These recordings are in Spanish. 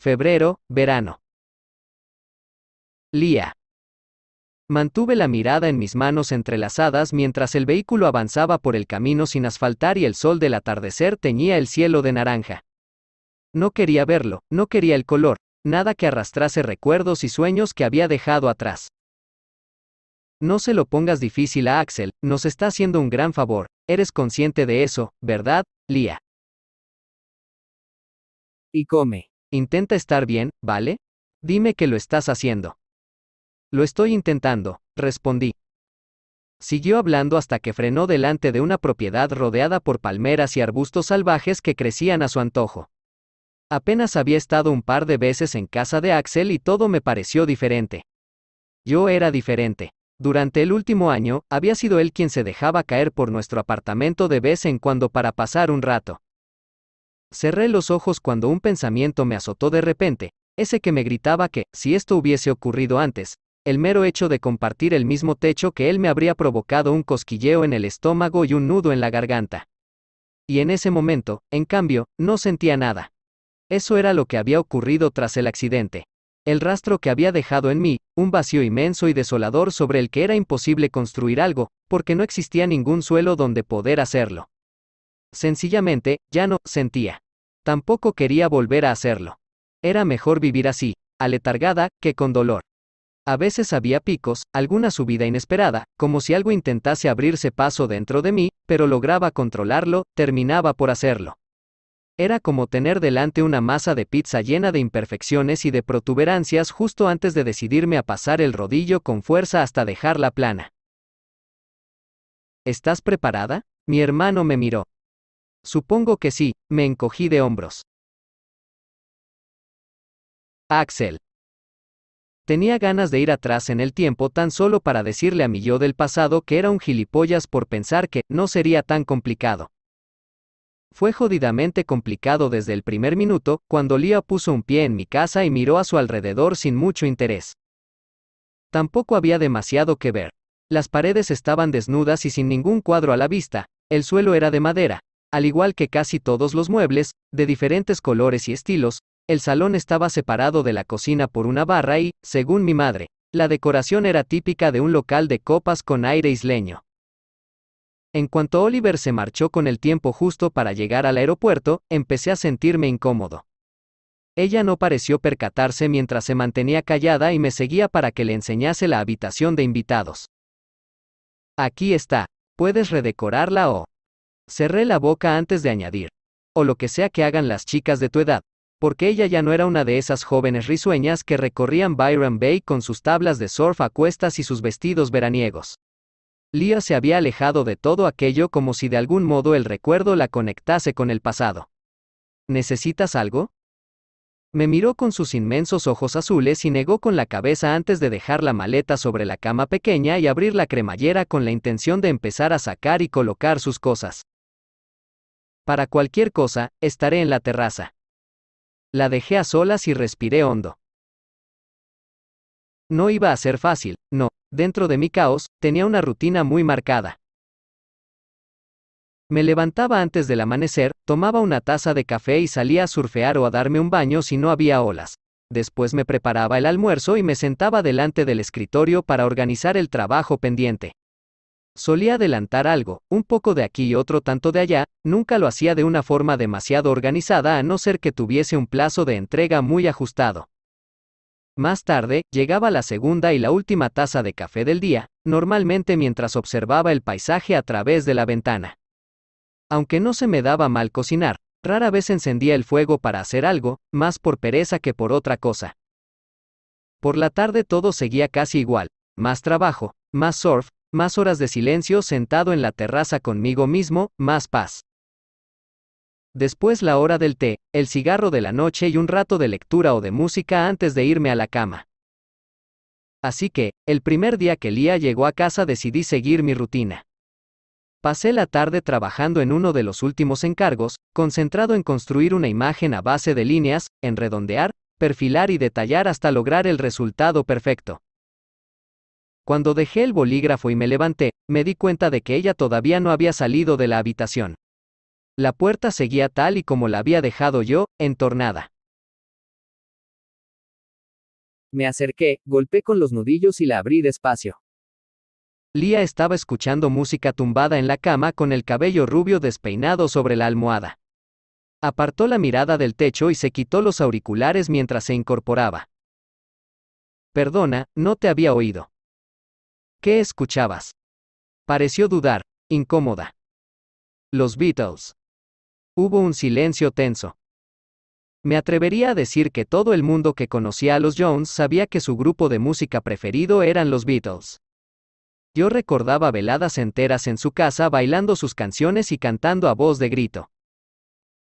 febrero, verano. Lía. Mantuve la mirada en mis manos entrelazadas mientras el vehículo avanzaba por el camino sin asfaltar y el sol del atardecer teñía el cielo de naranja. No quería verlo, no quería el color, nada que arrastrase recuerdos y sueños que había dejado atrás. No se lo pongas difícil a Axel, nos está haciendo un gran favor, eres consciente de eso, ¿verdad, Lía? Y come. Intenta estar bien, ¿vale? Dime que lo estás haciendo. Lo estoy intentando, respondí. Siguió hablando hasta que frenó delante de una propiedad rodeada por palmeras y arbustos salvajes que crecían a su antojo. Apenas había estado un par de veces en casa de Axel y todo me pareció diferente. Yo era diferente. Durante el último año, había sido él quien se dejaba caer por nuestro apartamento de vez en cuando para pasar un rato. Cerré los ojos cuando un pensamiento me azotó de repente, ese que me gritaba que, si esto hubiese ocurrido antes, el mero hecho de compartir el mismo techo que él me habría provocado un cosquilleo en el estómago y un nudo en la garganta. Y en ese momento, en cambio, no sentía nada. Eso era lo que había ocurrido tras el accidente. El rastro que había dejado en mí, un vacío inmenso y desolador sobre el que era imposible construir algo, porque no existía ningún suelo donde poder hacerlo. Sencillamente, ya no sentía. Tampoco quería volver a hacerlo. Era mejor vivir así, aletargada, que con dolor. A veces había picos, alguna subida inesperada, como si algo intentase abrirse paso dentro de mí, pero lograba controlarlo, terminaba por hacerlo. Era como tener delante una masa de pizza llena de imperfecciones y de protuberancias justo antes de decidirme a pasar el rodillo con fuerza hasta dejarla plana. ¿Estás preparada? Mi hermano me miró. Supongo que sí, me encogí de hombros. Axel. Tenía ganas de ir atrás en el tiempo tan solo para decirle a mi yo del pasado que era un gilipollas por pensar que no sería tan complicado. Fue jodidamente complicado desde el primer minuto, cuando Lía puso un pie en mi casa y miró a su alrededor sin mucho interés. Tampoco había demasiado que ver. Las paredes estaban desnudas y sin ningún cuadro a la vista, el suelo era de madera, al igual que casi todos los muebles, de diferentes colores y estilos. El salón estaba separado de la cocina por una barra y, según mi madre, la decoración era típica de un local de copas con aire isleño. En cuanto Oliver se marchó con el tiempo justo para llegar al aeropuerto, empecé a sentirme incómodo. Ella no pareció percatarse mientras se mantenía callada y me seguía para que le enseñase la habitación de invitados. Aquí está, puedes redecorarla o... Cerré la boca antes de añadir. O lo que sea que hagan las chicas de tu edad. Porque ella ya no era una de esas jóvenes risueñas que recorrían Byron Bay con sus tablas de surf a cuestas y sus vestidos veraniegos. Lía se había alejado de todo aquello como si de algún modo el recuerdo la conectase con el pasado. ¿Necesitas algo? Me miró con sus inmensos ojos azules y negó con la cabeza antes de dejar la maleta sobre la cama pequeña y abrir la cremallera con la intención de empezar a sacar y colocar sus cosas. Para cualquier cosa, estaré en la terraza. La dejé a solas y respiré hondo. No iba a ser fácil, no, dentro de mi caos, tenía una rutina muy marcada. Me levantaba antes del amanecer, tomaba una taza de café y salía a surfear o a darme un baño si no había olas. Después me preparaba el almuerzo y me sentaba delante del escritorio para organizar el trabajo pendiente. Solía adelantar algo, un poco de aquí y otro tanto de allá, nunca lo hacía de una forma demasiado organizada a no ser que tuviese un plazo de entrega muy ajustado. Más tarde, llegaba la segunda y la última taza de café del día, normalmente mientras observaba el paisaje a través de la ventana. Aunque no se me daba mal cocinar, rara vez encendía el fuego para hacer algo, más por pereza que por otra cosa. Por la tarde todo seguía casi igual, más trabajo, más surf, más horas de silencio sentado en la terraza conmigo mismo, más paz. Después la hora del té, el cigarro de la noche y un rato de lectura o de música antes de irme a la cama. Así que, el primer día que Lía llegó a casa decidí seguir mi rutina. Pasé la tarde trabajando en uno de los últimos encargos, concentrado en construir una imagen a base de líneas, en redondear, perfilar y detallar hasta lograr el resultado perfecto. Cuando dejé el bolígrafo y me levanté, me di cuenta de que ella todavía no había salido de la habitación. La puerta seguía tal y como la había dejado yo, entornada. Me acerqué, golpeé con los nudillos y la abrí despacio. Leah estaba escuchando música tumbada en la cama con el cabello rubio despeinado sobre la almohada. Apartó la mirada del techo y se quitó los auriculares mientras se incorporaba. Perdona, no te había oído. ¿Qué escuchabas? Pareció dudar, incómoda. Los Beatles. Hubo un silencio tenso. Me atrevería a decir que todo el mundo que conocía a los Jones sabía que su grupo de música preferido eran los Beatles. Yo recordaba veladas enteras en su casa bailando sus canciones y cantando a voz de grito.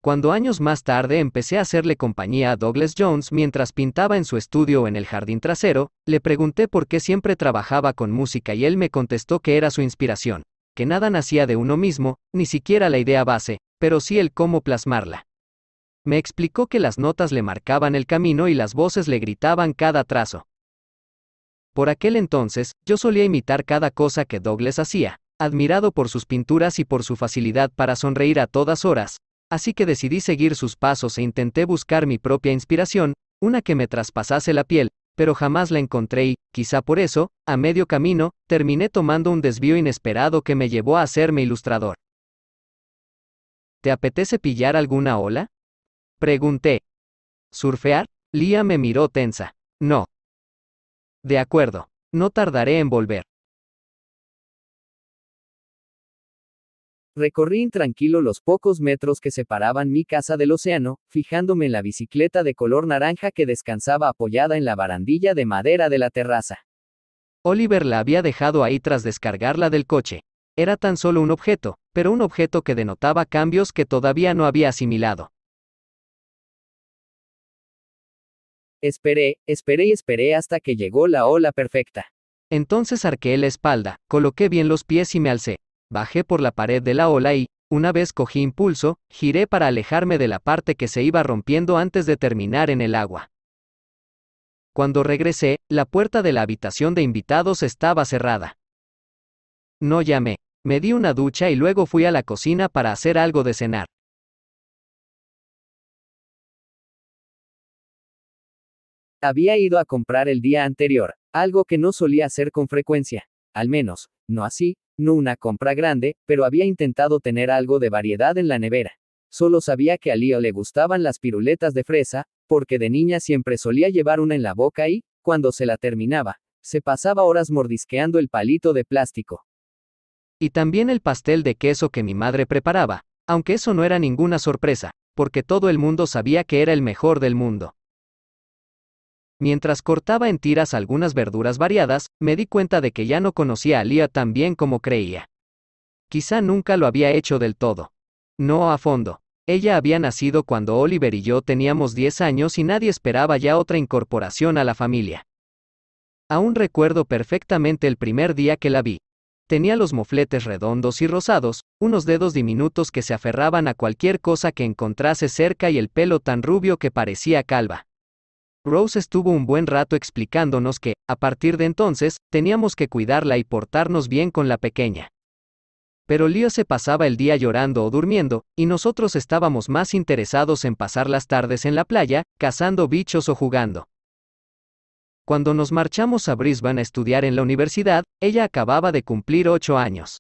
Cuando años más tarde empecé a hacerle compañía a Douglas Jones mientras pintaba en su estudio en el jardín trasero, le pregunté por qué siempre trabajaba con música y él me contestó que era su inspiración, que nada nacía de uno mismo, ni siquiera la idea base, pero sí el cómo plasmarla. Me explicó que las notas le marcaban el camino y las voces le gritaban cada trazo. Por aquel entonces, yo solía imitar cada cosa que Douglas hacía, admirado por sus pinturas y por su facilidad para sonreír a todas horas, así que decidí seguir sus pasos e intenté buscar mi propia inspiración, una que me traspasase la piel, pero jamás la encontré y, quizá por eso, a medio camino, terminé tomando un desvío inesperado que me llevó a hacerme ilustrador. ¿Te apetece pillar alguna ola? Pregunté. ¿Surfear? Leah me miró tensa. No. De acuerdo. No tardaré en volver. Recorrí intranquilo los pocos metros que separaban mi casa del océano, fijándome en la bicicleta de color naranja que descansaba apoyada en la barandilla de madera de la terraza. Oliver la había dejado ahí tras descargarla del coche. Era tan solo un objeto, pero un objeto que denotaba cambios que todavía no había asimilado. Esperé y esperé hasta que llegó la ola perfecta. Entonces arqueé la espalda, coloqué bien los pies y me alcé. Bajé por la pared de la ola y, una vez cogí impulso, giré para alejarme de la parte que se iba rompiendo antes de terminar en el agua. Cuando regresé, la puerta de la habitación de invitados estaba cerrada. No llamé. Me di una ducha y luego fui a la cocina para hacer algo de cenar. Había ido a comprar el día anterior, algo que no solía hacer con frecuencia. Al menos, no así, no una compra grande, pero había intentado tener algo de variedad en la nevera. Solo sabía que a Leo le gustaban las piruletas de fresa, porque de niña siempre solía llevar una en la boca y, cuando se la terminaba, se pasaba horas mordisqueando el palito de plástico. Y también el pastel de queso que mi madre preparaba, aunque eso no era ninguna sorpresa, porque todo el mundo sabía que era el mejor del mundo. Mientras cortaba en tiras algunas verduras variadas, me di cuenta de que ya no conocía a Leah tan bien como creía. Quizá nunca lo había hecho del todo. No a fondo. Ella había nacido cuando Oliver y yo teníamos 10 años y nadie esperaba ya otra incorporación a la familia. Aún recuerdo perfectamente el primer día que la vi. Tenía los mofletes redondos y rosados, unos dedos diminutos que se aferraban a cualquier cosa que encontrase cerca y el pelo tan rubio que parecía calva. Rose estuvo un buen rato explicándonos que, a partir de entonces, teníamos que cuidarla y portarnos bien con la pequeña. Pero Leo se pasaba el día llorando o durmiendo, y nosotros estábamos más interesados en pasar las tardes en la playa, cazando bichos o jugando. Cuando nos marchamos a Brisbane a estudiar en la universidad, ella acababa de cumplir 8 años.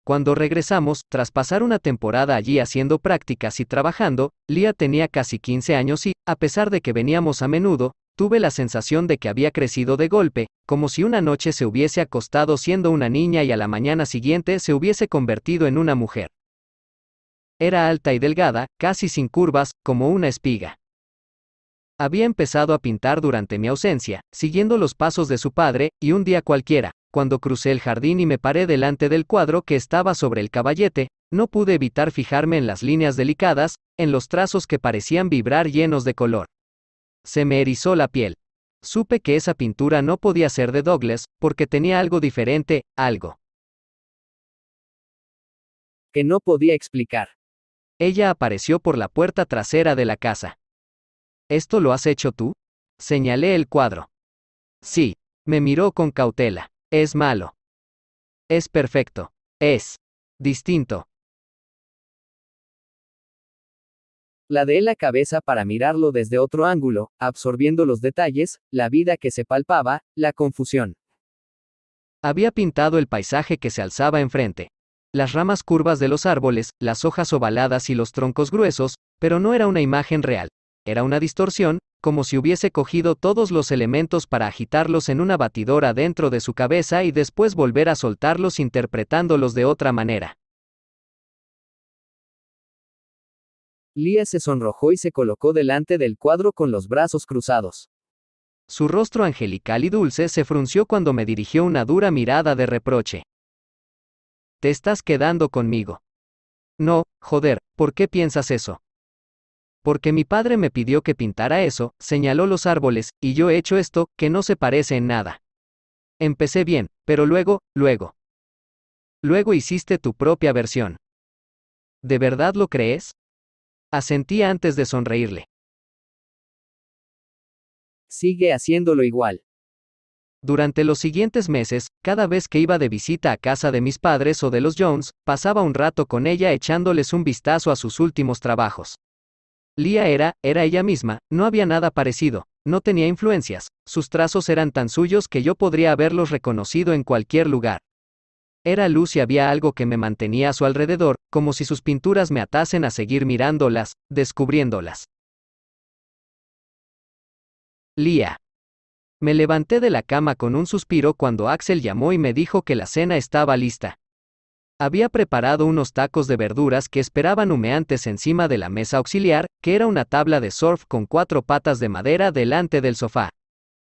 Cuando regresamos, tras pasar una temporada allí haciendo prácticas y trabajando, Leah tenía casi 15 años y, a pesar de que veníamos a menudo, tuve la sensación de que había crecido de golpe, como si una noche se hubiese acostado siendo una niña y a la mañana siguiente se hubiese convertido en una mujer. Era alta y delgada, casi sin curvas, como una espiga. Había empezado a pintar durante mi ausencia, siguiendo los pasos de su padre, y un día cualquiera, cuando crucé el jardín y me paré delante del cuadro que estaba sobre el caballete, no pude evitar fijarme en las líneas delicadas, en los trazos que parecían vibrar llenos de color. Se me erizó la piel. Supe que esa pintura no podía ser de Douglas, porque tenía algo diferente, algo que no podía explicar. Ella apareció por la puerta trasera de la casa. ¿Esto lo has hecho tú? Señalé el cuadro. Sí. Me miró con cautela. Es malo. Es perfecto. Es distinto. Ladeé la cabeza para mirarlo desde otro ángulo, absorbiendo los detalles, la vida que se palpaba, la confusión. Había pintado el paisaje que se alzaba enfrente. Las ramas curvas de los árboles, las hojas ovaladas y los troncos gruesos, pero no era una imagen real. Era una distorsión, como si hubiese cogido todos los elementos para agitarlos en una batidora dentro de su cabeza y después volver a soltarlos interpretándolos de otra manera. Leah se sonrojó y se colocó delante del cuadro con los brazos cruzados. Su rostro angelical y dulce se frunció cuando me dirigió una dura mirada de reproche. ¿Te estás quedando conmigo? No, joder, ¿por qué piensas eso? Porque mi padre me pidió que pintara eso, señaló los árboles, y yo he hecho esto, que no se parece en nada. Empecé bien, pero luego hiciste tu propia versión. ¿De verdad lo crees? Asentí antes de sonreírle. Sigue haciéndolo igual. Durante los siguientes meses, cada vez que iba de visita a casa de mis padres o de los Jones, pasaba un rato con ella echándoles un vistazo a sus últimos trabajos. Leah era ella misma, no había nada parecido, no tenía influencias, sus trazos eran tan suyos que yo podría haberlos reconocido en cualquier lugar. Era luz y había algo que me mantenía a su alrededor, como si sus pinturas me atasen a seguir mirándolas, descubriéndolas. Leah. Me levanté de la cama con un suspiro cuando Axel llamó y me dijo que la cena estaba lista. Había preparado unos tacos de verduras que esperaban humeantes encima de la mesa auxiliar, que era una tabla de surf con 4 patas de madera delante del sofá.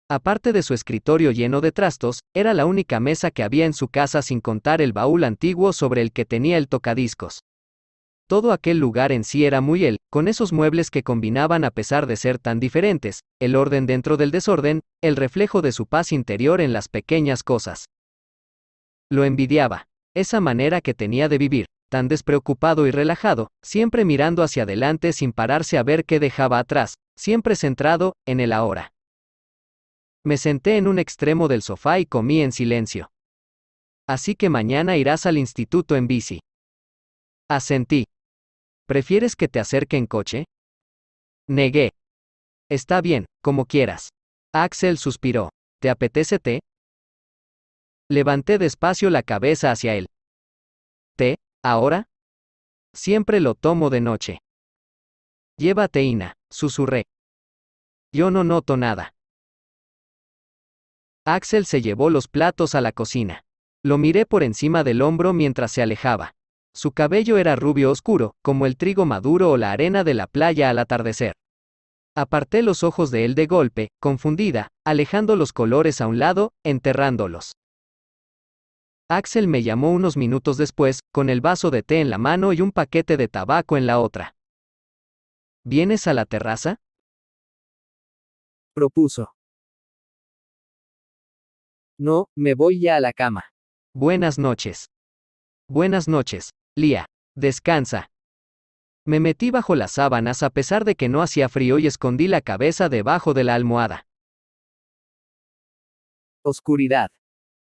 Aparte de su escritorio lleno de trastos, era la única mesa que había en su casa sin contar el baúl antiguo sobre el que tenía el tocadiscos. Todo aquel lugar en sí era muy él, con esos muebles que combinaban a pesar de ser tan diferentes, el orden dentro del desorden, el reflejo de su paz interior en las pequeñas cosas. Lo envidiaba. Esa manera que tenía de vivir, tan despreocupado y relajado, siempre mirando hacia adelante sin pararse a ver qué dejaba atrás, siempre centrado en el ahora. Me senté en un extremo del sofá y comí en silencio. Así que mañana irás al instituto en bici. Asentí. ¿Prefieres que te acerque en coche? Negué. Está bien, como quieras. Axel suspiró. ¿Te apetece té? Levanté despacio la cabeza hacia él. ¿Té? ¿Ahora? Siempre lo tomo de noche. Lleva teína, susurré. Yo no noto nada. Axel se llevó los platos a la cocina. Lo miré por encima del hombro mientras se alejaba. Su cabello era rubio oscuro, como el trigo maduro o la arena de la playa al atardecer. Aparté los ojos de él de golpe, confundida, alejando los colores a un lado, enterrándolos. Axel me llamó unos minutos después, con el vaso de té en la mano y un paquete de tabaco en la otra. ¿Vienes a la terraza? Propuso. No, me voy ya a la cama. Buenas noches. Buenas noches, Leah. Descansa. Me metí bajo las sábanas a pesar de que no hacía frío y escondí la cabeza debajo de la almohada. Oscuridad.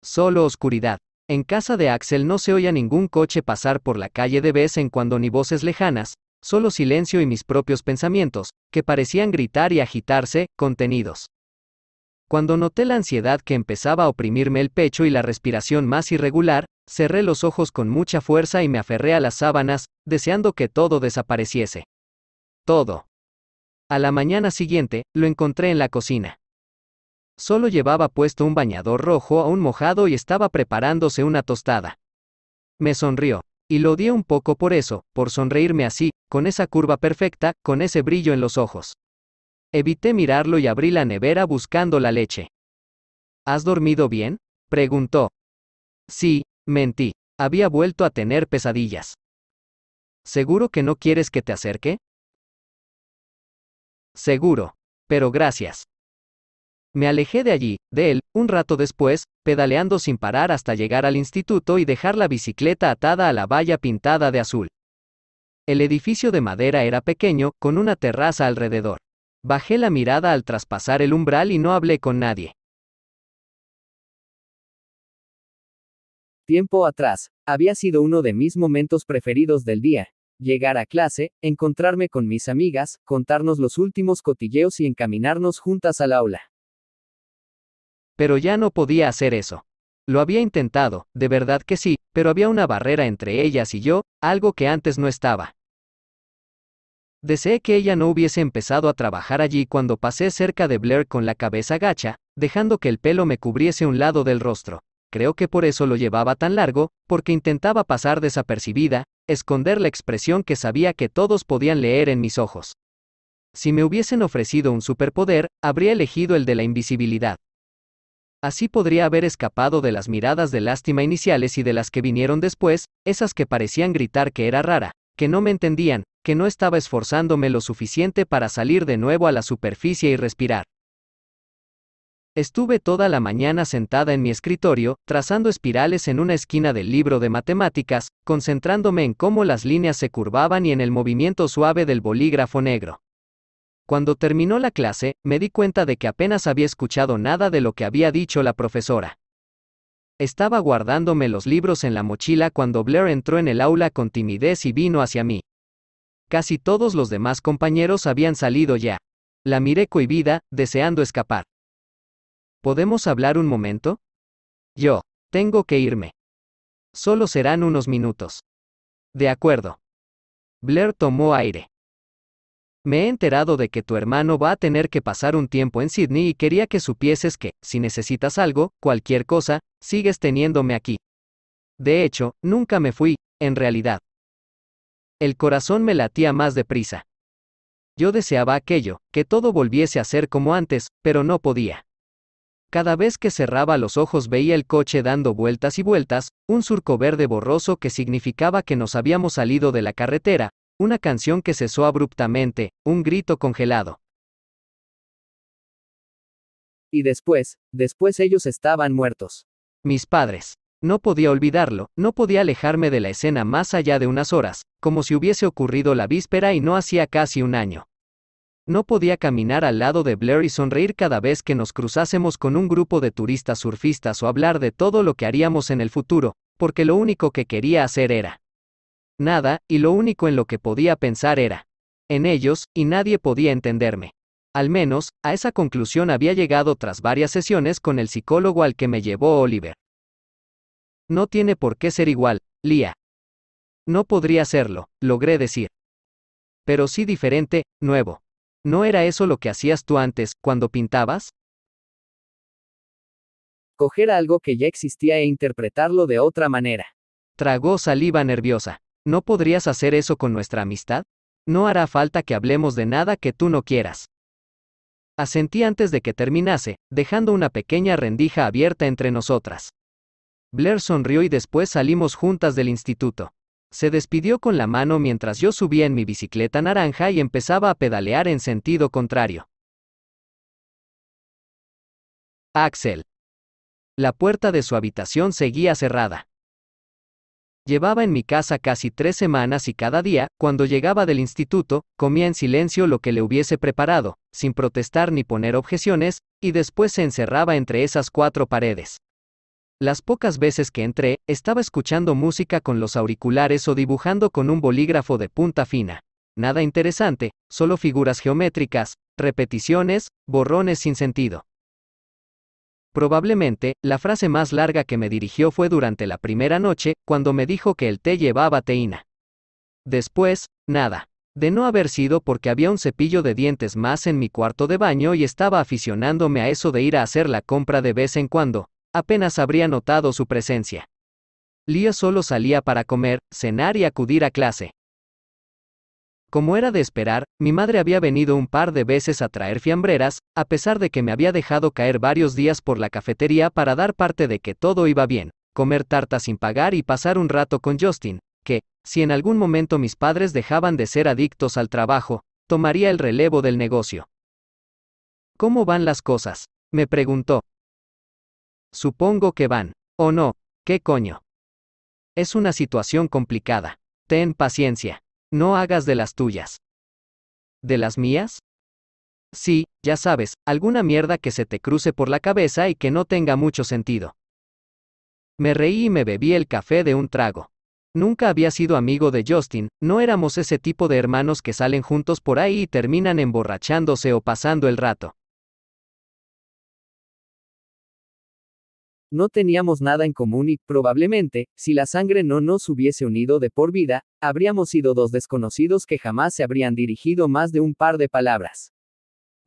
Solo oscuridad. En casa de Axel no se oía ningún coche pasar por la calle de vez en cuando ni voces lejanas, solo silencio y mis propios pensamientos, que parecían gritar y agitarse, contenidos. Cuando noté la ansiedad que empezaba a oprimirme el pecho y la respiración más irregular, cerré los ojos con mucha fuerza y me aferré a las sábanas, deseando que todo desapareciese. Todo. A la mañana siguiente, lo encontré en la cocina. Solo llevaba puesto un bañador rojo aún mojado y estaba preparándose una tostada. Me sonrió. Y lo odié un poco por eso, por sonreírme así, con esa curva perfecta, con ese brillo en los ojos. Evité mirarlo y abrí la nevera buscando la leche. ¿Has dormido bien?, preguntó. Sí, mentí. Había vuelto a tener pesadillas. ¿Seguro que no quieres que te acerque? Seguro. Pero gracias. Me alejé de allí, de él, un rato después, pedaleando sin parar hasta llegar al instituto y dejar la bicicleta atada a la valla pintada de azul. El edificio de madera era pequeño, con una terraza alrededor. Bajé la mirada al traspasar el umbral y no hablé con nadie. Tiempo atrás, había sido uno de mis momentos preferidos del día. Llegar a clase, encontrarme con mis amigas, contarnos los últimos cotilleos y encaminarnos juntas al aula. Pero ya no podía hacer eso. Lo había intentado, de verdad que sí, pero había una barrera entre ellas y yo, algo que antes no estaba. Deseé que ella no hubiese empezado a trabajar allí cuando pasé cerca de Blair con la cabeza gacha, dejando que el pelo me cubriese un lado del rostro. Creo que por eso lo llevaba tan largo, porque intentaba pasar desapercibida, esconder la expresión que sabía que todos podían leer en mis ojos. Si me hubiesen ofrecido un superpoder, habría elegido el de la invisibilidad. Así podría haber escapado de las miradas de lástima iniciales y de las que vinieron después, esas que parecían gritar que era rara, que no me entendían, que no estaba esforzándome lo suficiente para salir de nuevo a la superficie y respirar. Estuve toda la mañana sentada en mi escritorio, trazando espirales en una esquina del libro de matemáticas, concentrándome en cómo las líneas se curvaban y en el movimiento suave del bolígrafo negro. Cuando terminó la clase, me di cuenta de que apenas había escuchado nada de lo que había dicho la profesora. Estaba guardándome los libros en la mochila cuando Blair entró en el aula con timidez y vino hacia mí. Casi todos los demás compañeros habían salido ya. La miré cohibida, deseando escapar. ¿Podemos hablar un momento? Yo. Tengo que irme. Solo serán unos minutos. De acuerdo. Blair tomó aire. Me he enterado de que tu hermano va a tener que pasar un tiempo en Sydney y quería que supieses que, si necesitas algo, cualquier cosa, sigues teniéndome aquí. De hecho, nunca me fui, en realidad. El corazón me latía más deprisa. Yo deseaba aquello, que todo volviese a ser como antes, pero no podía. Cada vez que cerraba los ojos veía el coche dando vueltas y vueltas, un surco verde borroso que significaba que nos habíamos salido de la carretera, una canción que cesó abruptamente, un grito congelado. Y después ellos estaban muertos. Mis padres. No podía olvidarlo, no podía alejarme de la escena más allá de unas horas, como si hubiese ocurrido la víspera y no hacía casi un año. No podía caminar al lado de Blair y sonreír cada vez que nos cruzásemos con un grupo de turistas surfistas o hablar de todo lo que haríamos en el futuro, porque lo único que quería hacer era nada, y lo único en lo que podía pensar era en ellos, y nadie podía entenderme. Al menos, a esa conclusión había llegado tras varias sesiones con el psicólogo al que me llevó Oliver. No tiene por qué ser igual, Lia. No podría serlo, logré decir. Pero sí diferente, nuevo. ¿No era eso lo que hacías tú antes, cuando pintabas? Coger algo que ya existía e interpretarlo de otra manera. Tragó saliva nerviosa. ¿No podrías hacer eso con nuestra amistad? No hará falta que hablemos de nada que tú no quieras. Asentí antes de que terminase, dejando una pequeña rendija abierta entre nosotras. Blair sonrió y después salimos juntas del instituto. Se despidió con la mano mientras yo subía en mi bicicleta naranja y empezaba a pedalear en sentido contrario. Axel. La puerta de su habitación seguía cerrada. Llevaba en mi casa casi 3 semanas y cada día, cuando llegaba del instituto, comía en silencio lo que le hubiese preparado, sin protestar ni poner objeciones, y después se encerraba entre esas 4 paredes. Las pocas veces que entré, estaba escuchando música con los auriculares o dibujando con un bolígrafo de punta fina. Nada interesante, solo figuras geométricas, repeticiones, borrones sin sentido. Probablemente, la frase más larga que me dirigió fue durante la primera noche, cuando me dijo que el té llevaba teína. Después, nada. De no haber sido porque había un cepillo de dientes más en mi cuarto de baño y estaba aficionándome a eso de ir a hacer la compra de vez en cuando, apenas habría notado su presencia. Lia solo salía para comer, cenar y acudir a clase. Como era de esperar, mi madre había venido un par de veces a traer fiambreras, a pesar de que me había dejado caer varios días por la cafetería para dar parte de que todo iba bien, comer tarta sin pagar y pasar un rato con Justin, que, si en algún momento mis padres dejaban de ser adictos al trabajo, tomaría el relevo del negocio. ¿Cómo van las cosas?, me preguntó. Supongo que van. ¿O no? ¿Qué coño? Es una situación complicada. Ten paciencia. No hagas de las tuyas. ¿De las mías? Sí, ya sabes, alguna mierda que se te cruce por la cabeza y que no tenga mucho sentido. Me reí y me bebí el café de un trago. Nunca había sido amigo de Justin, no éramos ese tipo de hermanos que salen juntos por ahí y terminan emborrachándose o pasando el rato. No teníamos nada en común y, probablemente, si la sangre no nos hubiese unido de por vida, habríamos sido dos desconocidos que jamás se habrían dirigido más de un par de palabras.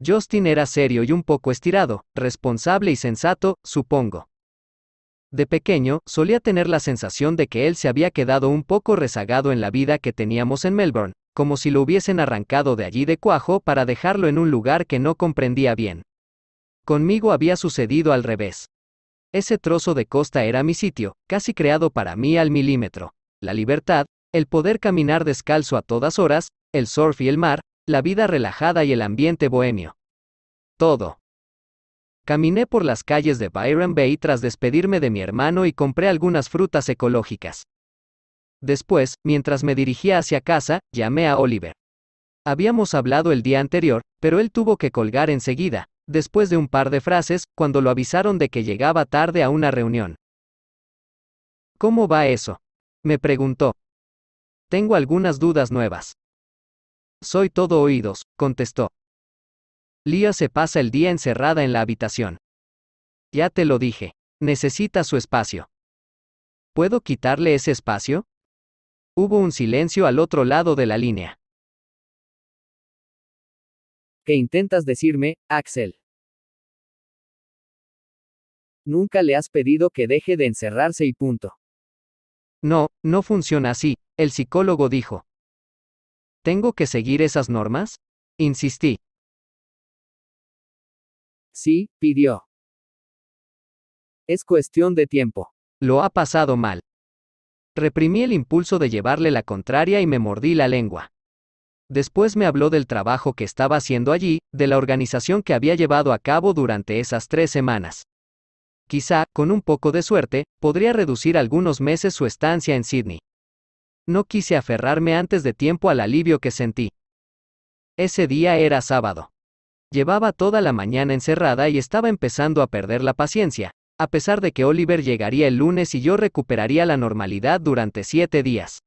Justin era serio y un poco estirado, responsable y sensato, supongo. De pequeño, solía tener la sensación de que él se había quedado un poco rezagado en la vida que teníamos en Melbourne, como si lo hubiesen arrancado de allí de cuajo para dejarlo en un lugar que no comprendía bien. Conmigo había sucedido al revés. Ese trozo de costa era mi sitio, casi creado para mí al milímetro. La libertad, el poder caminar descalzo a todas horas, el surf y el mar, la vida relajada y el ambiente bohemio. Todo. Caminé por las calles de Byron Bay tras despedirme de mi hermano y compré algunas frutas ecológicas. Después, mientras me dirigía hacia casa, llamé a Oliver. Habíamos hablado el día anterior, pero él tuvo que colgar enseguida, después de un par de frases, cuando lo avisaron de que llegaba tarde a una reunión. ¿Cómo va eso?, me preguntó. Tengo algunas dudas nuevas. Soy todo oídos, contestó. Leah se pasa el día encerrada en la habitación. Ya te lo dije. Necesita su espacio. ¿Puedo quitarle ese espacio? Hubo un silencio al otro lado de la línea. ¿Qué intentas decirme, Axel? Nunca le has pedido que deje de encerrarse y punto. No, no funciona así, el psicólogo dijo. ¿Tengo que seguir esas normas? Insistí. Sí, pidió. Es cuestión de tiempo. Lo ha pasado mal. Reprimí el impulso de llevarle la contraria y me mordí la lengua. Después me habló del trabajo que estaba haciendo allí, de la organización que había llevado a cabo durante esas 3 semanas. Quizá, con un poco de suerte, podría reducir algunos meses su estancia en Sydney. No quise aferrarme antes de tiempo al alivio que sentí. Ese día era sábado. Llevaba toda la mañana encerrada y estaba empezando a perder la paciencia, a pesar de que Oliver llegaría el lunes y yo recuperaría la normalidad durante 7 días.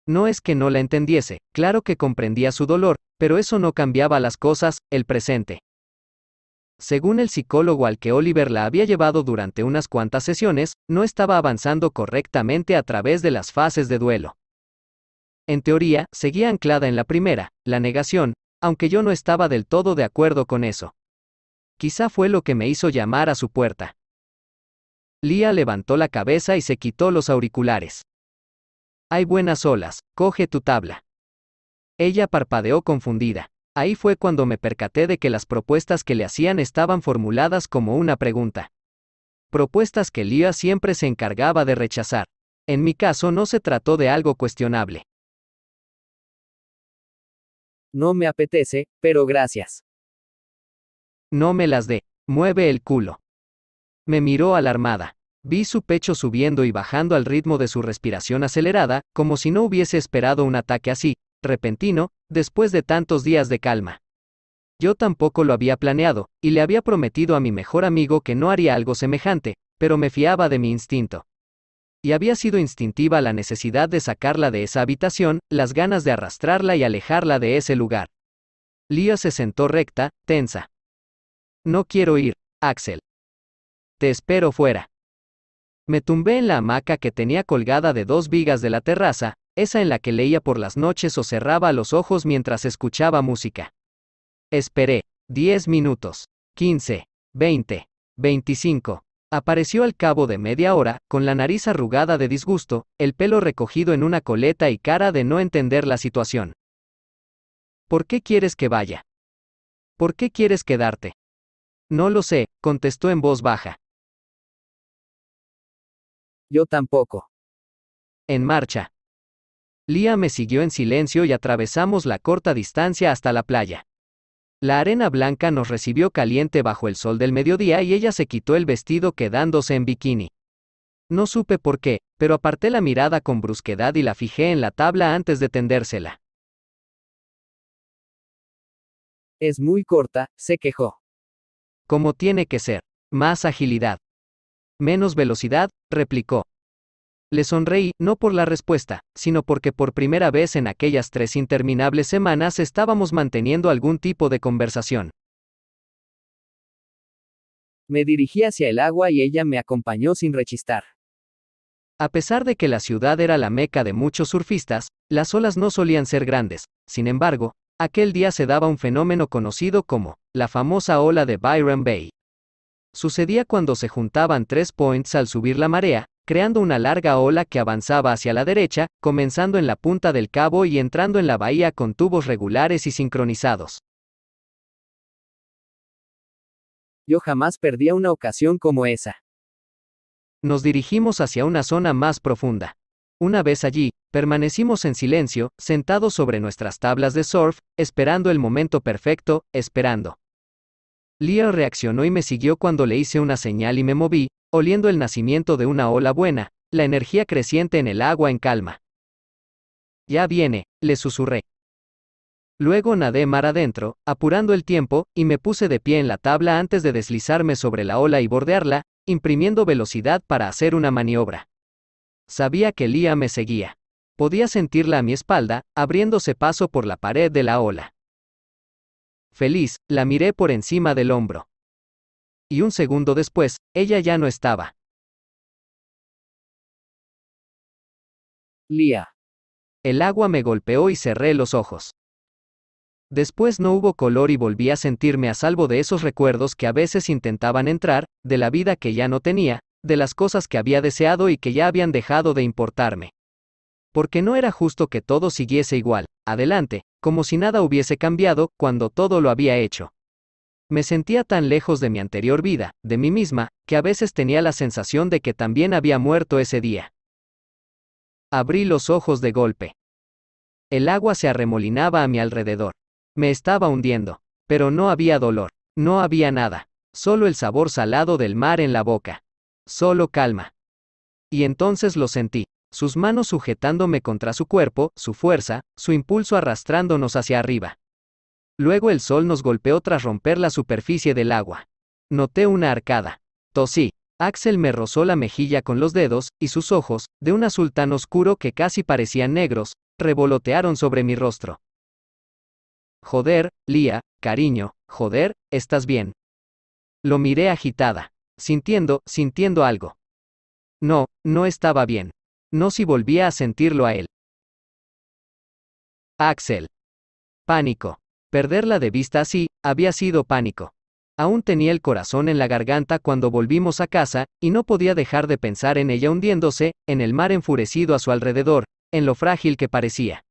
No es que no la entendiese, claro que comprendía su dolor, pero eso no cambiaba las cosas, el presente. Según el psicólogo al que Oliver la había llevado durante unas cuantas sesiones, no estaba avanzando correctamente a través de las fases de duelo. En teoría, seguía anclada en la primera, la negación, aunque yo no estaba del todo de acuerdo con eso. Quizá fue lo que me hizo llamar a su puerta. Leah levantó la cabeza y se quitó los auriculares. Hay buenas olas, coge tu tabla. Ella parpadeó confundida. Ahí fue cuando me percaté de que las propuestas que le hacían estaban formuladas como una pregunta. Propuestas que Leah siempre se encargaba de rechazar. En mi caso no se trató de algo cuestionable. No me apetece, pero gracias. No me las dé. Mueve el culo. Me miró alarmada. Vi su pecho subiendo y bajando al ritmo de su respiración acelerada, como si no hubiese esperado un ataque así, repentino, después de tantos días de calma. Yo tampoco lo había planeado, y le había prometido a mi mejor amigo que no haría algo semejante, pero me fiaba de mi instinto. Y había sido instintiva la necesidad de sacarla de esa habitación, las ganas de arrastrarla y alejarla de ese lugar. Leah se sentó recta, tensa. No quiero ir, Axel. Te espero fuera. Me tumbé en la hamaca que tenía colgada de 2 vigas de la terraza, esa en la que leía por las noches o cerraba los ojos mientras escuchaba música. Esperé. 10 minutos. 15. 20. 25. Apareció al cabo de media hora, con la nariz arrugada de disgusto, el pelo recogido en una coleta y cara de no entender la situación. ¿Por qué quieres que vaya? ¿Por qué quieres quedarte? No lo sé, contestó en voz baja. Yo tampoco. En marcha. Leah me siguió en silencio y atravesamos la corta distancia hasta la playa. La arena blanca nos recibió caliente bajo el sol del mediodía y ella se quitó el vestido quedándose en bikini. No supe por qué, pero aparté la mirada con brusquedad y la fijé en la tabla antes de tendérsela. Es muy corta, se quejó. Como tiene que ser. Más agilidad. Menos velocidad, replicó. Le sonreí, no por la respuesta, sino porque por primera vez en aquellas 3 interminables semanas estábamos manteniendo algún tipo de conversación. Me dirigí hacia el agua y ella me acompañó sin rechistar. A pesar de que la ciudad era la meca de muchos surfistas, las olas no solían ser grandes. Sin embargo, aquel día se daba un fenómeno conocido como la famosa ola de Byron Bay. Sucedía cuando se juntaban 3 points al subir la marea, creando una larga ola que avanzaba hacia la derecha, comenzando en la punta del cabo y entrando en la bahía con tubos regulares y sincronizados. Yo jamás perdía una ocasión como esa. Nos dirigimos hacia una zona más profunda. Una vez allí, permanecimos en silencio, sentados sobre nuestras tablas de surf, esperando el momento perfecto, esperando. Leo reaccionó y me siguió cuando le hice una señal y me moví, oliendo el nacimiento de una ola buena, la energía creciente en el agua en calma. Ya viene, le susurré. Luego nadé mar adentro, apurando el tiempo, y me puse de pie en la tabla antes de deslizarme sobre la ola y bordearla, imprimiendo velocidad para hacer una maniobra. Sabía que Lía me seguía. Podía sentirla a mi espalda, abriéndose paso por la pared de la ola. Feliz, la miré por encima del hombro. Y un segundo después, ella ya no estaba. Lía. El agua me golpeó y cerré los ojos. Después no hubo color y volví a sentirme a salvo de esos recuerdos que a veces intentaban entrar, de la vida que ya no tenía, de las cosas que había deseado y que ya habían dejado de importarme. Porque no era justo que todo siguiese igual, adelante, como si nada hubiese cambiado, cuando todo lo había hecho. Me sentía tan lejos de mi anterior vida, de mí misma, que a veces tenía la sensación de que también había muerto ese día. Abrí los ojos de golpe. El agua se arremolinaba a mi alrededor. Me estaba hundiendo. Pero no había dolor. No había nada. Solo el sabor salado del mar en la boca. Solo calma. Y entonces lo sentí. Sus manos sujetándome contra su cuerpo, su fuerza, su impulso arrastrándonos hacia arriba. Luego el sol nos golpeó tras romper la superficie del agua. Noté una arcada. Tosí. Axel me rozó la mejilla con los dedos, y sus ojos, de un azul tan oscuro que casi parecían negros, revolotearon sobre mi rostro. Joder, Lía, cariño, joder, ¿estás bien? Lo miré agitada, sintiendo algo. No, no estaba bien. No si volvía a sentirlo a él. Axel. Pánico. Perderla de vista así, había sido pánico. Aún tenía el corazón en la garganta cuando volvimos a casa, y no podía dejar de pensar en ella hundiéndose, en el mar enfurecido a su alrededor, en lo frágil que parecía.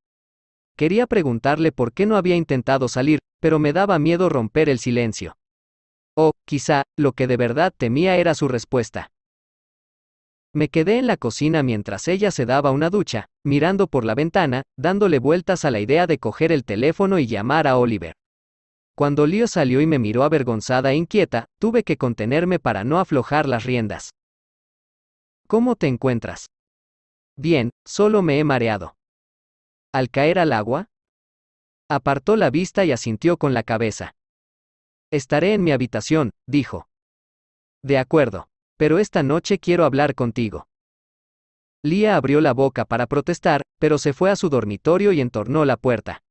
Quería preguntarle por qué no había intentado salir, pero me daba miedo romper el silencio. O, quizá, lo que de verdad temía era su respuesta. Me quedé en la cocina mientras ella se daba una ducha, mirando por la ventana, dándole vueltas a la idea de coger el teléfono y llamar a Oliver. Cuando Leo salió y me miró avergonzada e inquieta, tuve que contenerme para no aflojar las riendas. ¿Cómo te encuentras? Bien, solo me he mareado. ¿Al caer al agua? Apartó la vista y asintió con la cabeza. Estaré en mi habitación, dijo. De acuerdo. Pero esta noche quiero hablar contigo. Lía abrió la boca para protestar, pero se fue a su dormitorio y entornó la puerta.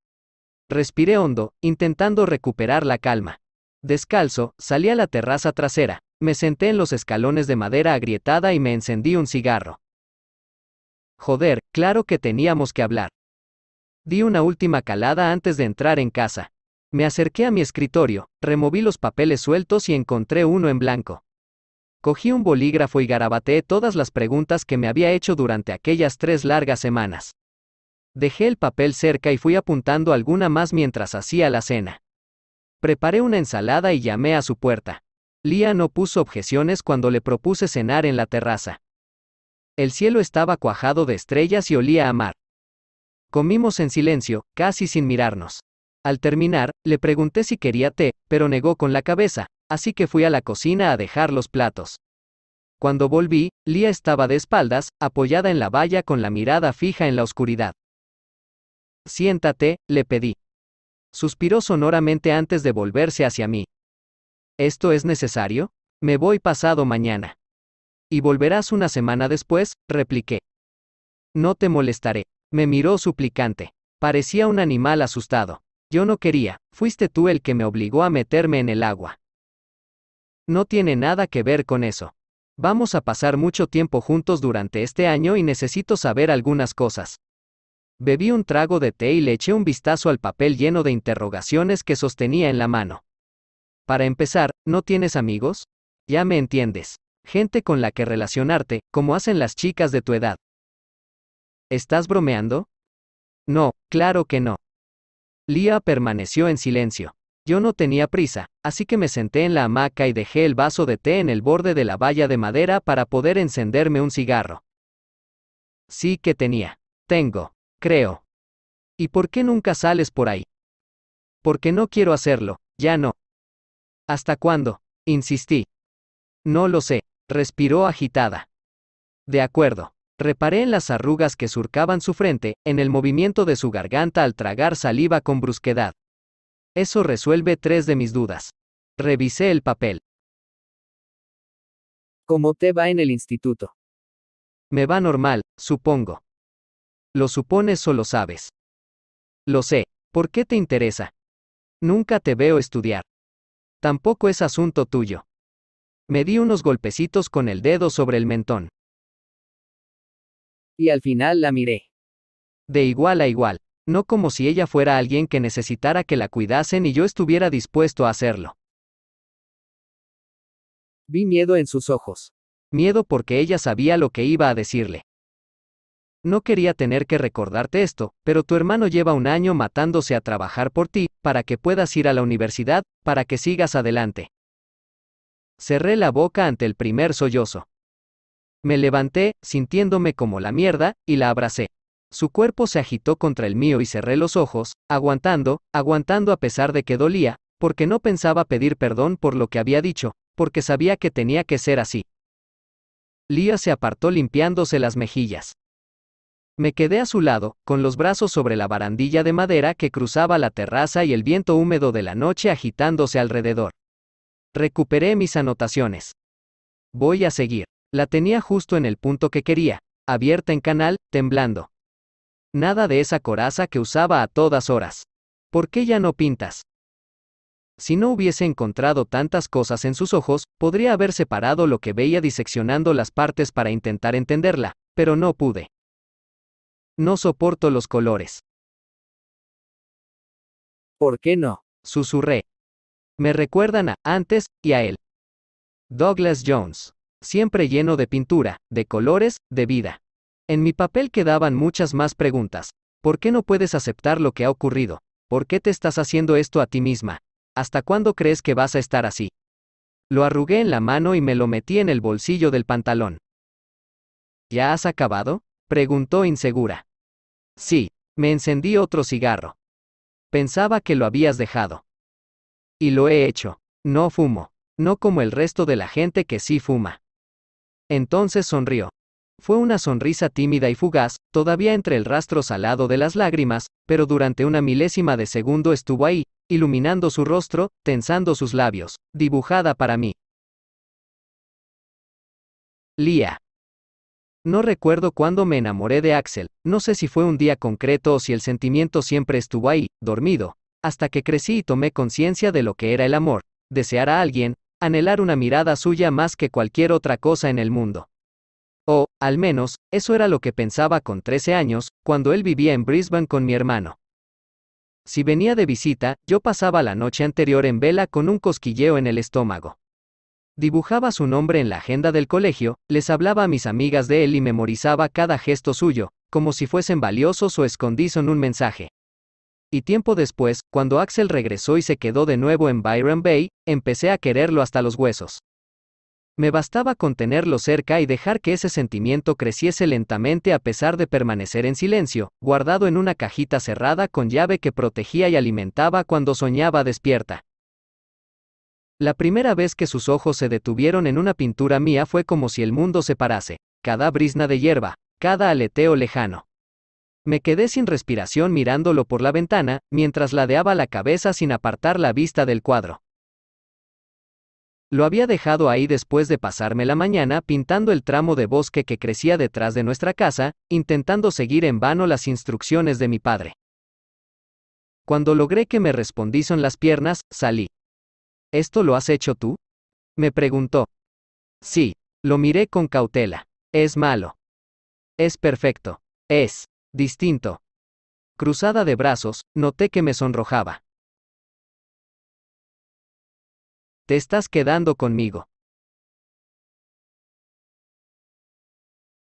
Respiré hondo, intentando recuperar la calma. Descalzo, salí a la terraza trasera, me senté en los escalones de madera agrietada y me encendí un cigarro. Joder, claro que teníamos que hablar. Di una última calada antes de entrar en casa. Me acerqué a mi escritorio, removí los papeles sueltos y encontré uno en blanco. Cogí un bolígrafo y garabateé todas las preguntas que me había hecho durante aquellas 3 largas semanas. Dejé el papel cerca y fui apuntando alguna más mientras hacía la cena. Preparé una ensalada y llamé a su puerta. Lía no puso objeciones cuando le propuse cenar en la terraza. El cielo estaba cuajado de estrellas y olía a mar. Comimos en silencio, casi sin mirarnos. Al terminar, le pregunté si quería té, pero negó con la cabeza, así que fui a la cocina a dejar los platos. Cuando volví, Lía estaba de espaldas, apoyada en la valla con la mirada fija en la oscuridad. Siéntate, le pedí. Suspiró sonoramente antes de volverse hacia mí. ¿Esto es necesario? Me voy pasado mañana. ¿Y volverás una semana después?, repliqué. No te molestaré. Me miró suplicante. Parecía un animal asustado. Yo no quería, fuiste tú el que me obligó a meterme en el agua. No tiene nada que ver con eso. Vamos a pasar mucho tiempo juntos durante este año y necesito saber algunas cosas. Bebí un trago de té y le eché un vistazo al papel lleno de interrogaciones que sostenía en la mano. Para empezar, ¿no tienes amigos? Ya me entiendes. Gente con la que relacionarte, como hacen las chicas de tu edad. ¿Estás bromeando? No, claro que no. Leah permaneció en silencio. Yo no tenía prisa, así que me senté en la hamaca y dejé el vaso de té en el borde de la valla de madera para poder encenderme un cigarro. Sí que tenía. Tengo. Creo. ¿Y por qué nunca sales por ahí? Porque no quiero hacerlo, ya no. ¿Hasta cuándo? Insistí. No lo sé, respiró agitada. De acuerdo. Reparé en las arrugas que surcaban su frente, en el movimiento de su garganta al tragar saliva con brusquedad. Eso resuelve 3 de mis dudas. Revisé el papel. ¿Cómo te va en el instituto? Me va normal, supongo. Lo supones o lo sabes. Lo sé. ¿Por qué te interesa? Nunca te veo estudiar. Tampoco es asunto tuyo. Me di unos golpecitos con el dedo sobre el mentón. Y al final la miré. De igual a igual. No como si ella fuera alguien que necesitara que la cuidasen y yo estuviera dispuesto a hacerlo. Vi miedo en sus ojos. Miedo porque ella sabía lo que iba a decirle. No quería tener que recordarte esto, pero tu hermano lleva un año matándose a trabajar por ti, para que puedas ir a la universidad, para que sigas adelante. Cerré la boca ante el primer sollozo. Me levanté, sintiéndome como la mierda, y la abracé. Su cuerpo se agitó contra el mío y cerré los ojos, aguantando a pesar de que dolía, porque no pensaba pedir perdón por lo que había dicho, porque sabía que tenía que ser así. Leah se apartó limpiándose las mejillas. Me quedé a su lado, con los brazos sobre la barandilla de madera que cruzaba la terraza y el viento húmedo de la noche agitándose alrededor. Recuperé mis anotaciones. Voy a seguir. La tenía justo en el punto que quería, abierta en canal, temblando. Nada de esa coraza que usaba a todas horas. ¿Por qué ya no pintas? Si no hubiese encontrado tantas cosas en sus ojos, podría haber separado lo que veía diseccionando las partes para intentar entenderla, pero no pude. No soporto los colores. ¿Por qué no? Susurré. Me recuerdan a antes y a él. Douglas Jones. Siempre lleno de pintura, de colores, de vida. En mi papel quedaban muchas más preguntas. ¿Por qué no puedes aceptar lo que ha ocurrido? ¿Por qué te estás haciendo esto a ti misma? ¿Hasta cuándo crees que vas a estar así? Lo arrugué en la mano y me lo metí en el bolsillo del pantalón. ¿Ya has acabado? Preguntó insegura. Sí, me encendí otro cigarro. Pensaba que lo habías dejado. Y lo he hecho. No fumo. No como el resto de la gente que sí fuma. Entonces sonrió. Fue una sonrisa tímida y fugaz, todavía entre el rastro salado de las lágrimas, pero durante una milésima de segundo estuvo ahí, iluminando su rostro, tensando sus labios, dibujada para mí. Leah. No recuerdo cuándo me enamoré de Axel, no sé si fue un día concreto o si el sentimiento siempre estuvo ahí, dormido, hasta que crecí y tomé conciencia de lo que era el amor, desear a alguien, anhelar una mirada suya más que cualquier otra cosa en el mundo. O, al menos, eso era lo que pensaba con 13 años, cuando él vivía en Brisbane con mi hermano. Si venía de visita, yo pasaba la noche anterior en vela con un cosquilleo en el estómago. Dibujaba su nombre en la agenda del colegio, les hablaba a mis amigas de él y memorizaba cada gesto suyo, como si fuesen valiosos o escondidos en un mensaje. Y tiempo después, cuando Axel regresó y se quedó de nuevo en Byron Bay, empecé a quererlo hasta los huesos. Me bastaba con tenerlo cerca y dejar que ese sentimiento creciese lentamente a pesar de permanecer en silencio, guardado en una cajita cerrada con llave que protegía y alimentaba cuando soñaba despierta. La primera vez que sus ojos se detuvieron en una pintura mía fue como si el mundo se parase, cada brizna de hierba, cada aleteo lejano. Me quedé sin respiración mirándolo por la ventana, mientras ladeaba la cabeza sin apartar la vista del cuadro. Lo había dejado ahí después de pasarme la mañana pintando el tramo de bosque que crecía detrás de nuestra casa, intentando seguir en vano las instrucciones de mi padre. Cuando logré que me respondieran las piernas, salí. ¿Esto lo has hecho tú?, me preguntó. Sí. Lo miré con cautela. Es malo. Es perfecto. Es distinto. Cruzada de brazos, noté que me sonrojaba. Te estás quedando conmigo.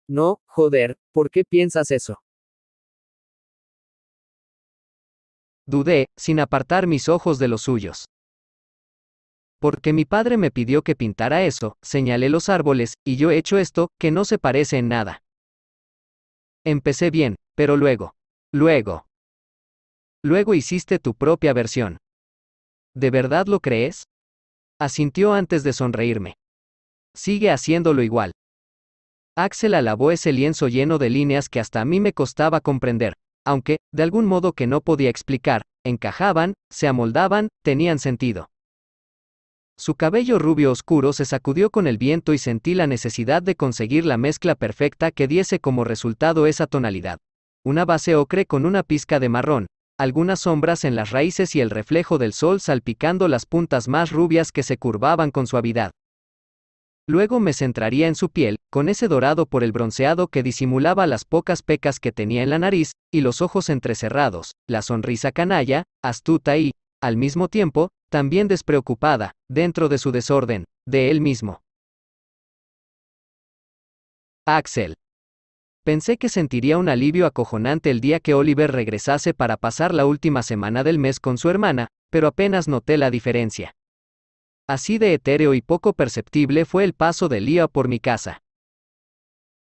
No, joder, ¿por qué piensas eso? Dudé, sin apartar mis ojos de los suyos. Porque mi padre me pidió que pintara eso, señalé los árboles, y yo he hecho esto, que no se parece en nada. Empecé bien, pero luego hiciste tu propia versión. ¿De verdad lo crees? Asintió antes de sonreírme. Sigue haciéndolo igual. Axel alabó ese lienzo lleno de líneas que hasta a mí me costaba comprender, aunque, de algún modo que no podía explicar, encajaban, se amoldaban, tenían sentido. Su cabello rubio oscuro se sacudió con el viento y sentí la necesidad de conseguir la mezcla perfecta que diese como resultado esa tonalidad. Una base ocre con una pizca de marrón, algunas sombras en las raíces y el reflejo del sol salpicando las puntas más rubias que se curvaban con suavidad. Luego me centraría en su piel, con ese dorado por el bronceado que disimulaba las pocas pecas que tenía en la nariz, y los ojos entrecerrados, la sonrisa canalla, astuta y, al mismo tiempo, también despreocupada, dentro de su desorden, de él mismo. Axel. Pensé que sentiría un alivio acojonante el día que Oliver regresase para pasar la última semana del mes con su hermana, pero apenas noté la diferencia. Así de etéreo y poco perceptible fue el paso de Leah por mi casa.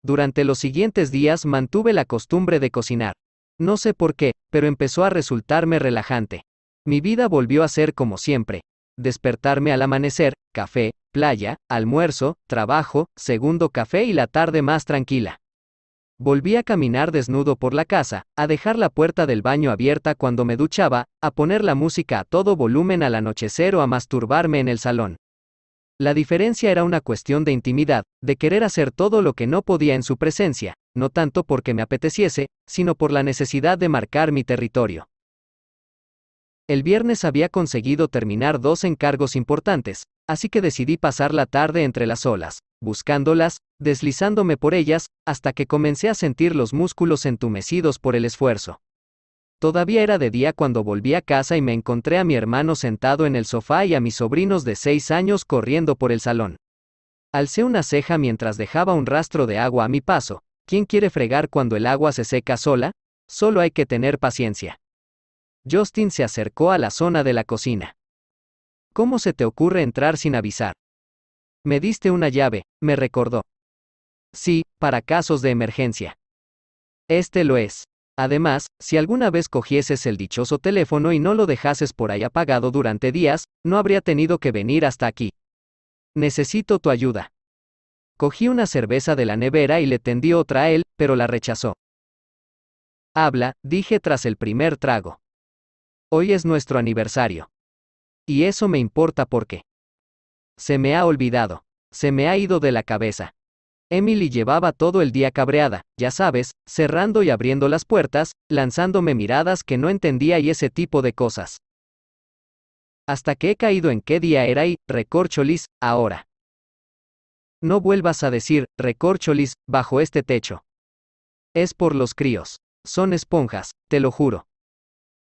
Durante los siguientes días mantuve la costumbre de cocinar. No sé por qué, pero empezó a resultarme relajante. Mi vida volvió a ser como siempre. Despertarme al amanecer, café, playa, almuerzo, trabajo, segundo café y la tarde más tranquila. Volví a caminar desnudo por la casa, a dejar la puerta del baño abierta cuando me duchaba, a poner la música a todo volumen al anochecer o a masturbarme en el salón. La diferencia era una cuestión de intimidad, de querer hacer todo lo que no podía en su presencia, no tanto porque me apeteciese, sino por la necesidad de marcar mi territorio. El viernes había conseguido terminar 2 encargos importantes, así que decidí pasar la tarde entre las olas, buscándolas, deslizándome por ellas, hasta que comencé a sentir los músculos entumecidos por el esfuerzo. Todavía era de día cuando volví a casa y me encontré a mi hermano sentado en el sofá y a mis sobrinos de 6 años corriendo por el salón. Alcé una ceja mientras dejaba un rastro de agua a mi paso. ¿Quién quiere fregar cuando el agua se seca sola? Solo hay que tener paciencia. Justin se acercó a la zona de la cocina. ¿Cómo se te ocurre entrar sin avisar? Me diste una llave, me recordó. Sí, para casos de emergencia. Este lo es. Además, si alguna vez cogieses el dichoso teléfono y no lo dejases por ahí apagado durante días, no habría tenido que venir hasta aquí. Necesito tu ayuda. Cogí una cerveza de la nevera y le tendí otra a él, pero la rechazó. Habla, dije tras el primer trago. Hoy es nuestro aniversario. Y eso me importa porque se me ha olvidado. Se me ha ido de la cabeza. Emily llevaba todo el día cabreada, ya sabes, cerrando y abriendo las puertas, lanzándome miradas que no entendía y ese tipo de cosas. Hasta que he caído en qué día era y, recorcholis, ahora. No vuelvas a decir, recorcholis, bajo este techo. Es por los críos. Son esponjas, te lo juro.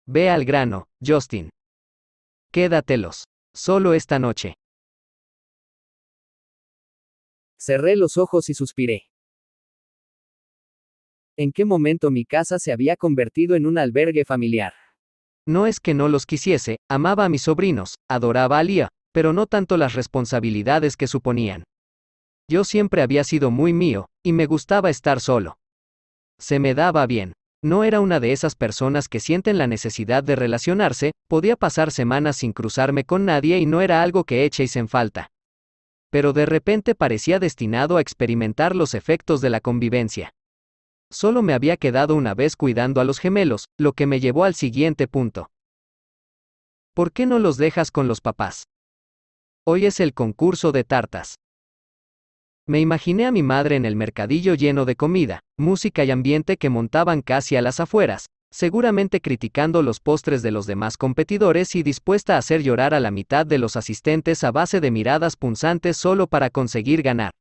Ve al grano, Justin. Quédatelos. Solo esta noche. Cerré los ojos y suspiré. ¿En qué momento mi casa se había convertido en un albergue familiar? No es que no los quisiese, amaba a mis sobrinos, adoraba a Leah, pero no tanto las responsabilidades que suponían. Yo siempre había sido muy mío, y me gustaba estar solo. Se me daba bien. No era una de esas personas que sienten la necesidad de relacionarse, podía pasar semanas sin cruzarme con nadie y no era algo que echeis en falta. Pero de repente parecía destinado a experimentar los efectos de la convivencia. Solo me había quedado una vez cuidando a los gemelos, lo que me llevó al siguiente punto. ¿Por qué no los dejas con los papás? Hoy es el concurso de tartas. Me imaginé a mi madre en el mercadillo lleno de comida, música y ambiente que montaban casi a las afueras, seguramente criticando los postres de los demás competidores y dispuesta a hacer llorar a la mitad de los asistentes a base de miradas punzantes solo para conseguir ganar.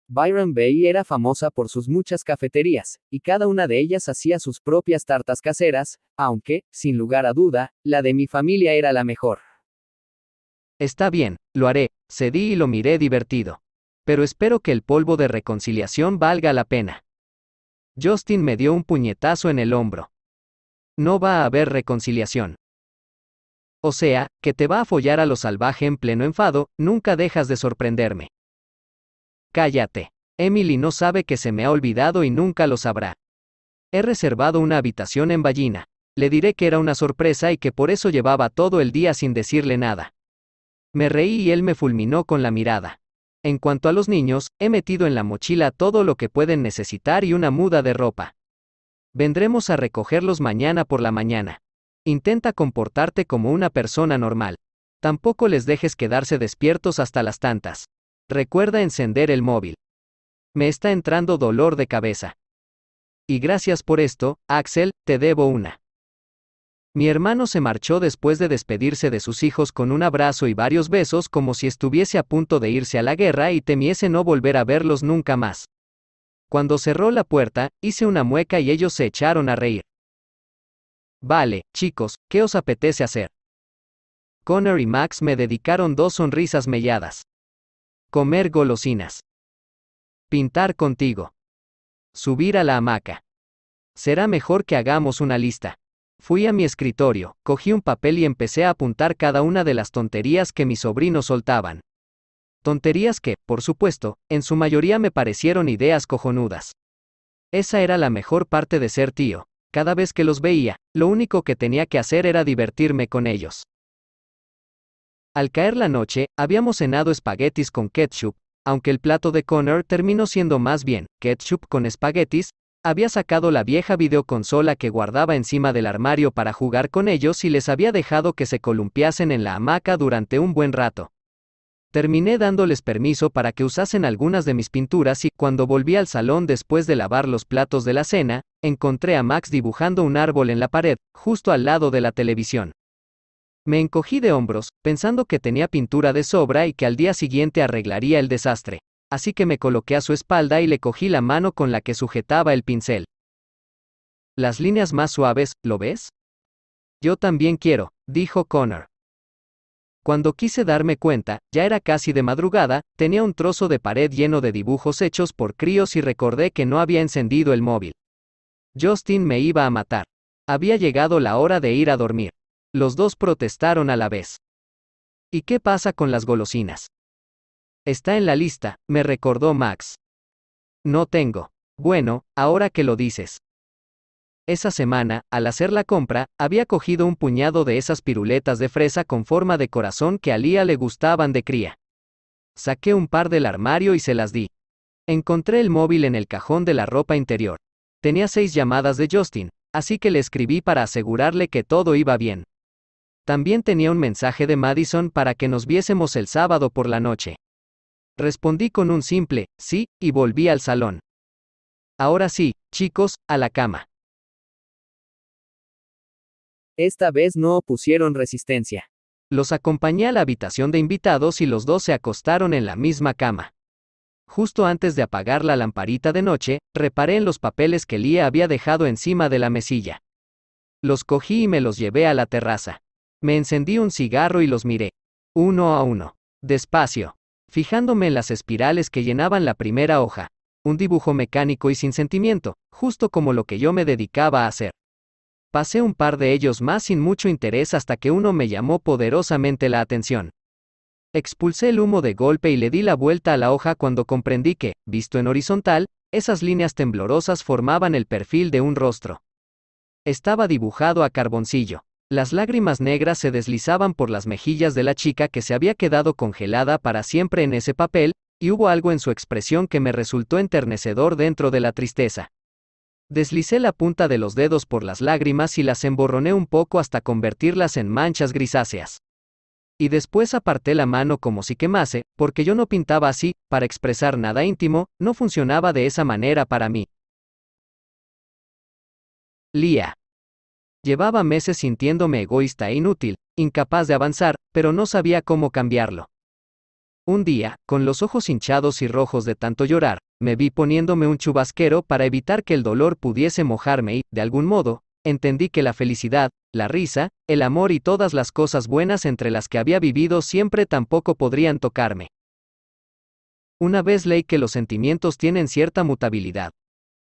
Byron Bay era famosa por sus muchas cafeterías, y cada una de ellas hacía sus propias tartas caseras, aunque, sin lugar a duda, la de mi familia era la mejor. Está bien, lo haré, cedí y lo miré divertido. Pero espero que el polvo de reconciliación valga la pena. Justin me dio un puñetazo en el hombro. No va a haber reconciliación. O sea, que te va a follar a lo salvaje en pleno enfado, nunca dejas de sorprenderme. Cállate. Emily no sabe que se me ha olvidado y nunca lo sabrá. He reservado una habitación en Ballina. Le diré que era una sorpresa y que por eso llevaba todo el día sin decirle nada. Me reí y él me fulminó con la mirada. En cuanto a los niños, he metido en la mochila todo lo que pueden necesitar y una muda de ropa. Vendremos a recogerlos mañana por la mañana. Intenta comportarte como una persona normal. Tampoco les dejes quedarse despiertos hasta las tantas. Recuerda encender el móvil. Me está entrando dolor de cabeza. Y gracias por esto, Axel, te debo una. Mi hermano se marchó después de despedirse de sus hijos con un abrazo y varios besos como si estuviese a punto de irse a la guerra y temiese no volver a verlos nunca más. Cuando cerró la puerta, hice una mueca y ellos se echaron a reír. Vale, chicos, ¿qué os apetece hacer? Connor y Max me dedicaron 2 sonrisas melladas. Comer golosinas. Pintar contigo. Subir a la hamaca. Será mejor que hagamos una lista. Fui a mi escritorio, cogí un papel y empecé a apuntar cada una de las tonterías que mis sobrinos soltaban. Tonterías que, por supuesto, en su mayoría me parecieron ideas cojonudas. Esa era la mejor parte de ser tío. Cada vez que los veía, lo único que tenía que hacer era divertirme con ellos. Al caer la noche, habíamos cenado espaguetis con ketchup, aunque el plato de Connor terminó siendo más bien ketchup con espaguetis. Había sacado la vieja videoconsola que guardaba encima del armario para jugar con ellos y les había dejado que se columpiasen en la hamaca durante un buen rato. Terminé dándoles permiso para que usasen algunas de mis pinturas y cuando volví al salón después de lavar los platos de la cena, encontré a Max dibujando un árbol en la pared, justo al lado de la televisión. Me encogí de hombros, pensando que tenía pintura de sobra y que al día siguiente arreglaría el desastre. Así que me coloqué a su espalda y le cogí la mano con la que sujetaba el pincel. Las líneas más suaves, ¿lo ves? Yo también quiero, dijo Connor. Cuando quise darme cuenta, ya era casi de madrugada, tenía un trozo de pared lleno de dibujos hechos por críos y recordé que no había encendido el móvil. Justin me iba a matar. Había llegado la hora de ir a dormir. Los dos protestaron a la vez. ¿Y qué pasa con las golosinas? Está en la lista, me recordó Max. No tengo. Bueno, ahora que lo dices. Esa semana, al hacer la compra, había cogido un puñado de esas piruletas de fresa con forma de corazón que a Lía le gustaban de cría. Saqué un par del armario y se las di. Encontré el móvil en el cajón de la ropa interior. Tenía 6 llamadas de Justin, así que le escribí para asegurarle que todo iba bien. También tenía un mensaje de Madison para que nos viésemos el sábado por la noche. Respondí con un simple, sí, y volví al salón. Ahora sí, chicos, a la cama. Esta vez no opusieron resistencia. Los acompañé a la habitación de invitados y los dos se acostaron en la misma cama. Justo antes de apagar la lamparita de noche, reparé en los papeles que Lía había dejado encima de la mesilla. Los cogí y me los llevé a la terraza. Me encendí un cigarro y los miré. Uno a uno. Despacio. Fijándome en las espirales que llenaban la primera hoja. Un dibujo mecánico y sin sentimiento, justo como lo que yo me dedicaba a hacer. Pasé un par de ellos más sin mucho interés hasta que uno me llamó poderosamente la atención. Expulsé el humo de golpe y le di la vuelta a la hoja cuando comprendí que, visto en horizontal, esas líneas temblorosas formaban el perfil de un rostro. Estaba dibujado a carboncillo. Las lágrimas negras se deslizaban por las mejillas de la chica que se había quedado congelada para siempre en ese papel, y hubo algo en su expresión que me resultó enternecedor dentro de la tristeza. Deslicé la punta de los dedos por las lágrimas y las emborroné un poco hasta convertirlas en manchas grisáceas. Y después aparté la mano como si quemase, porque yo no pintaba así, para expresar nada íntimo, no funcionaba de esa manera para mí. Lía. Llevaba meses sintiéndome egoísta e inútil, incapaz de avanzar, pero no sabía cómo cambiarlo. Un día, con los ojos hinchados y rojos de tanto llorar, me vi poniéndome un chubasquero para evitar que el dolor pudiese mojarme y, de algún modo, entendí que la felicidad, la risa, el amor y todas las cosas buenas entre las que había vivido siempre tampoco podrían tocarme. Una vez leí que los sentimientos tienen cierta mutabilidad.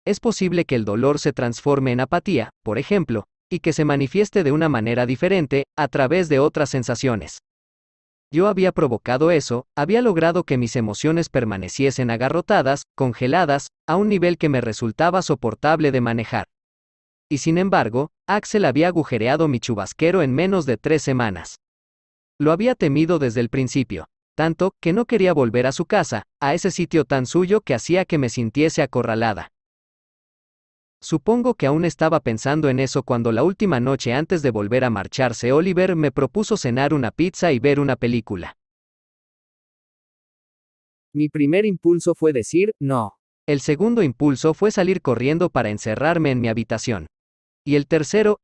Es posible que el dolor se transforme en apatía, por ejemplo, y que se manifieste de una manera diferente, a través de otras sensaciones. Yo había provocado eso, había logrado que mis emociones permaneciesen agarrotadas, congeladas, a un nivel que me resultaba soportable de manejar. Y sin embargo, Axel había agujereado mi chubasquero en menos de 3 semanas. Lo había temido desde el principio, tanto, que no quería volver a su casa, a ese sitio tan suyo que hacía que me sintiese acorralada. Supongo que aún estaba pensando en eso cuando la última noche antes de volver a marcharse Oliver me propuso cenar una pizza y ver una película. Mi primer impulso fue decir, no. El segundo impulso fue salir corriendo para encerrarme en mi habitación. Y el tercero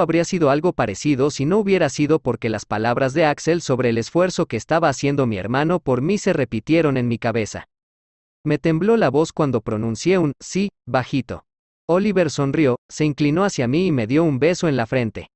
habría sido algo parecido si no hubiera sido porque las palabras de Axel sobre el esfuerzo que estaba haciendo mi hermano por mí se repitieron en mi cabeza. Me tembló la voz cuando pronuncié un sí, bajito. Oliver sonrió, se inclinó hacia mí y me dio un beso en la frente.